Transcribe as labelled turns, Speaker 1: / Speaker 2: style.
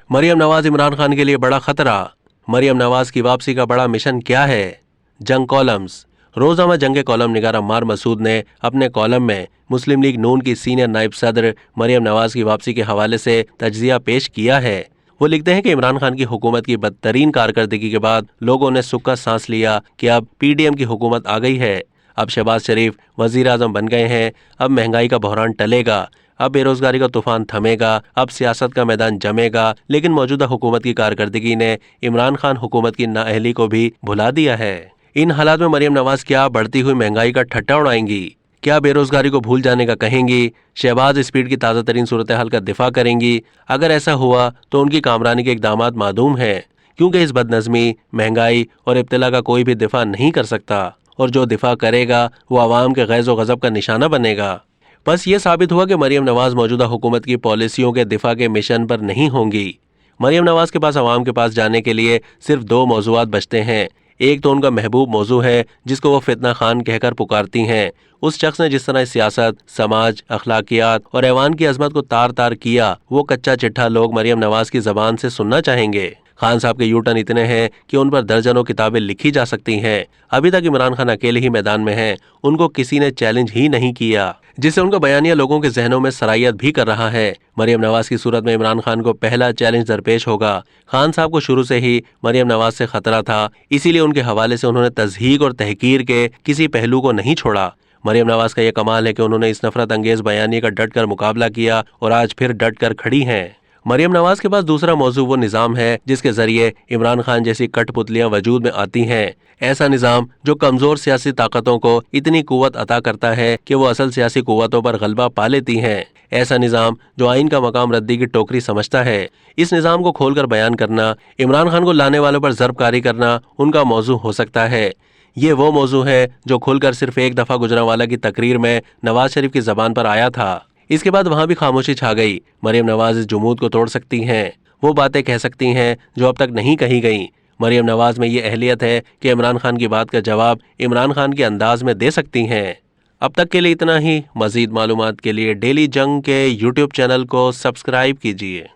Speaker 1: मरियम नवाज इमरान खान के लिए बड़ा खतरा, मरियम नवाज की वापसी का बड़ा मिशन क्या है? जंग कॉलम्स। रोजाना जंग कॉलम निगार अम्मार मसूद ने अपने कॉलम में मुस्लिम लीग नून की सीनियर नायब सदर मरियम नवाज की वापसी के हवाले से तज्जिया पेश किया है। वो लिखते हैं कि इमरान खान की हुकूमत की बदतरीन कारकर्दगी के बाद लोगों ने सुक्का सांस लिया कि अब पीडीएम की हुकूमत आ गई है। अब शहबाज शरीफ वजीर आजम बन गए हैं। अब महंगाई का बहरान टलेगा, अब बेरोजगारी का तूफान थमेगा, अब सियासत का मैदान जमेगा। लेकिन मौजूदा हुकूमत की कारकर्दगी ने इमरान खान हुकूमत की नाअहली को भी भुला दिया है। इन हालात में मरियम नवाज क्या बढ़ती हुई महंगाई का ठट्टा उड़ाएंगी? क्या बेरोजगारी को भूल जाने का कहेंगी? शहबाज स्पीड की ताज़ा तरीन सूरत हाल का दिफा करेंगी? अगर ऐसा हुआ तो उनकी कामरानी के इकदामात मादूम हैं, क्योंकि इस बदनज़मी, महंगाई और इब्तिला का कोई भी दिफा नहीं कर सकता, और जो दिफा करेगा वो आवाम के गैज़ व गज़ब का निशाना बनेगा। बस ये साबित हुआ कि मरियम नवाज मौजूदा हुकूमत की पॉलिसियों के दिफा के मिशन पर नहीं होंगी। मरियम नवाज के पास आवाम के पास जाने के लिए सिर्फ दो मौज़ूआत बचते हैं। एक तो उनका महबूब मौजू है जिसको वो फितना खान कहकर पुकारती हैं। उस शख्स ने जिस तरह सियासत, समाज, अखलाकियात और ऐवान की अजमत को तार तार किया, वो कच्चा चिट्ठा लोग मरियम नवाज की जबान से सुनना चाहेंगे। खान साहब के यूटर्न इतने हैं कि उन पर दर्जनों किताबें लिखी जा सकती हैं। अभी तक इमरान खान अकेले ही मैदान में हैं, उनको किसी ने चैलेंज ही नहीं किया, जिससे उनका बयानिया लोगों के जहनों में सरायत भी कर रहा है। मरियम नवाज की सूरत में इमरान खान को पहला चैलेंज दरपेश होगा। खान साहब को शुरू से ही मरियम नवाज से खतरा था, इसीलिए उनके हवाले से उन्होंने तज़हीक और तहकीर के किसी पहलू को नहीं छोड़ा। मरियम नवाज का यह कमाल है कि उन्होंने इस नफरत अंगेज बयानी का डट कर मुकाबला किया और आज फिर डट कर खड़ी हैं। मरियम नवाज के पास दूसरा मौजू वो निज़ाम है जिसके जरिए इमरान खान जैसी कठपुतलियां वजूद में आती हैं। ऐसा निज़ाम जो कमजोर सियासी ताकतों को इतनी कुव्वत अता करता है कि वो असल सियासी कुव्वतों पर गलबा पा लेती हैं। ऐसा निज़ाम जो आइन का मकाम रद्दी की टोकरी समझता है। इस निज़ाम को खोलकर बयान करना, इमरान खान को लाने वालों पर ज़रबकारी करना उनका मौजू हो सकता है। ये वो मौजू है जो खुलकर सिर्फ एक दफ़ा गुजरांवाला की तकरीर में नवाज शरीफ की ज़बान पर आया था। इसके बाद वहां भी खामोशी छा गई। मरियम नवाज इस जुमूद को तोड़ सकती हैं, वो बातें कह सकती हैं जो अब तक नहीं कही गई। मरियम नवाज में ये अहलियत है कि इमरान खान की बात का जवाब इमरान खान के अंदाज में दे सकती हैं। अब तक के लिए इतना ही। मज़ीद मालूमात के लिए डेली जंग के यूट्यूब चैनल को सब्सक्राइब कीजिए।